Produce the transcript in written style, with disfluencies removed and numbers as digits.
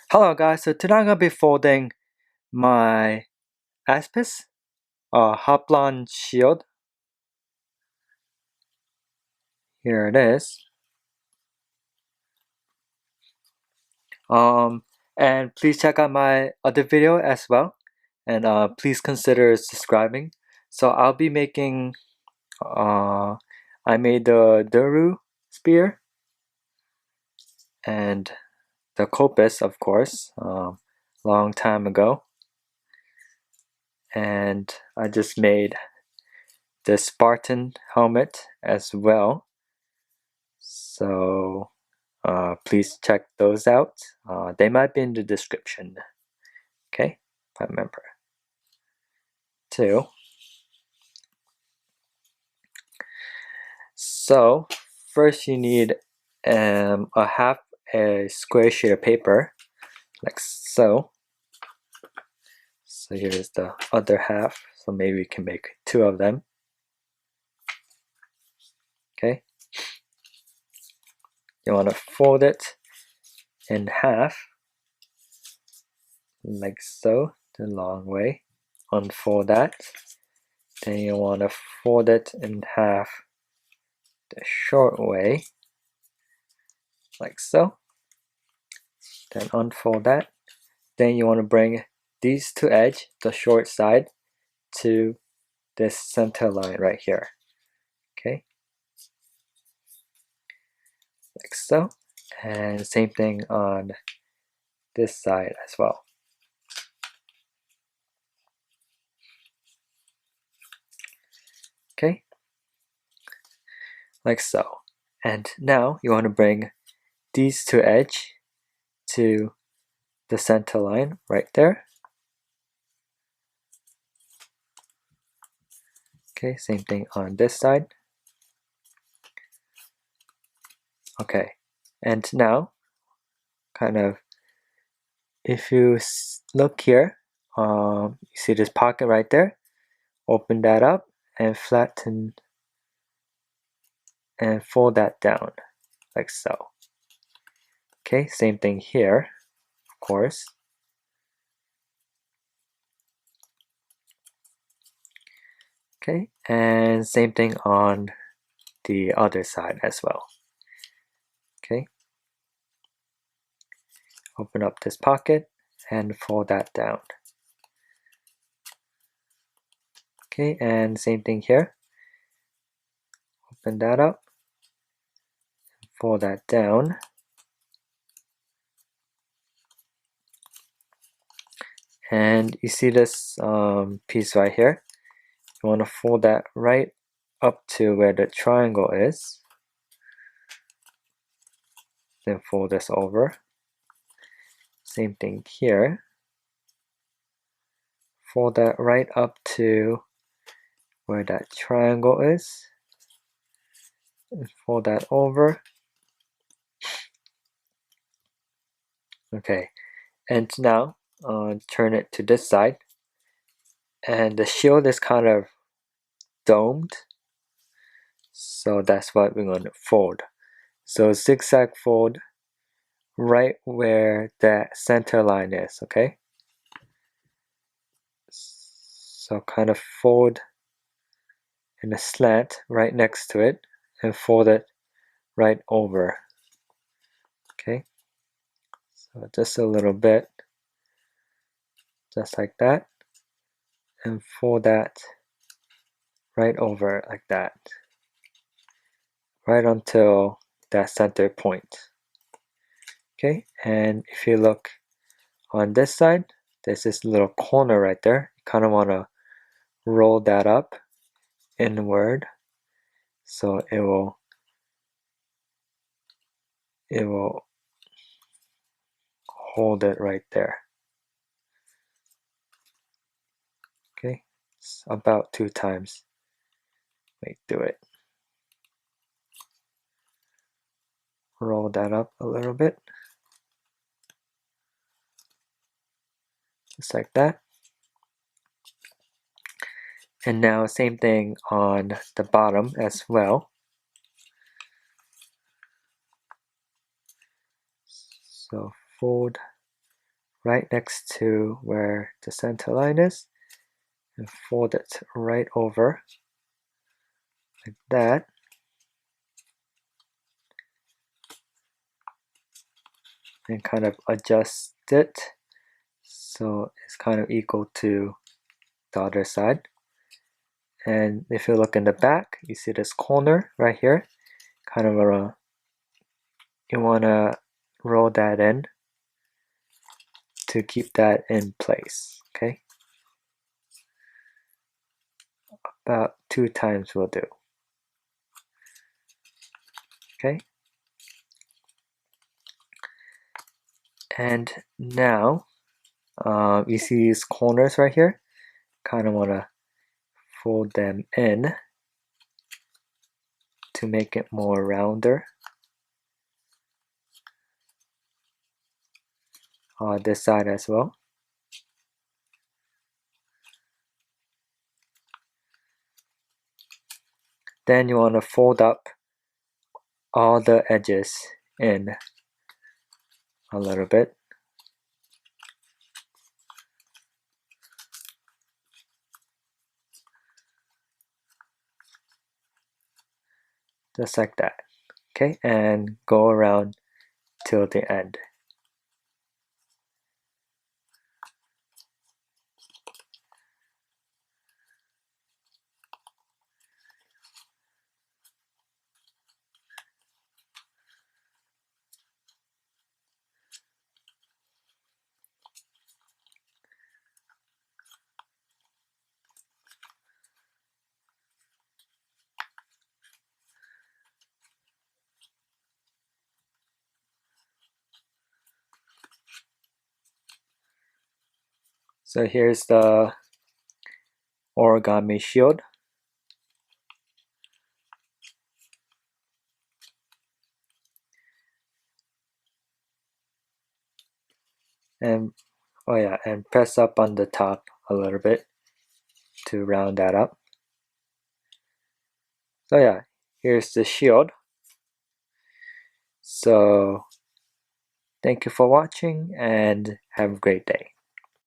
Hello guys, so today I'm going to be folding my aspis hoplon shield. Here it is. And please check out my other video as well, and please consider subscribing. So I'll be making I made the Duru spear and the kopis, of course, long time ago, and I just made the Spartan helmet as well. So please check those out. They might be in the description. Okay, if I remember. Two. So first you need a square sheet of paper, like so. So here's the other half. So maybe we can make two of them. Okay. You want to fold it in half, like so, the long way. Unfold that. Then you want to fold it in half the short way, like so. Then unfold that. Then you want to bring these two edges, the short side, to this center line right here. Okay, like so. And same thing on this side as well. Okay, like so. And now you want to bring these two edges to the center line right there. Okay, same thing on this side. Okay, and now kind of if you look here, you see this pocket right there. Open that up and flatten and fold that down like so. Okay, same thing here, of course. Okay, and same thing on the other side as well. Okay, open up this pocket and fold that down. Okay, and same thing here. Open that up, fold that down. And you see this piece right here? You want to fold that right up to where the triangle is. Then fold this over. Same thing here. Fold that right up to where that triangle is. And fold that over. Okay, and now turn it to this side. And the shield is kind of domed. So that's what we're going to fold. So zigzag fold right where that center line is, okay? So kind of fold in a slant right next to it and fold it right over. Okay, so just a little bit, just like that, and fold that right over like that, right until that center point. Okay, and if you look on this side, there's this little corner right there. You kind of want to roll that up inward so it will hold it right there. Okay, it's about 2 times. Wait, do it. Roll that up a little bit, just like that. And now same thing on the bottom as well. So fold right next to where the center line is and fold it right over like that. And kind of adjust it so it's kind of equal to the other side. And if you look in the back, you see this corner right here, kind of you want to roll that in to keep that in place, okay? About 2 times will do, okay? And now, you see these corners right here? Kind of want to fold them in to make it more rounder. This side as well. Then you want to fold up all the edges in a little bit. Just like that, okay? And go around till the end. So here's the origami shield. And oh yeah, and press up on the top a little bit to round that up. So yeah, here's the shield. So thank you for watching and have a great day.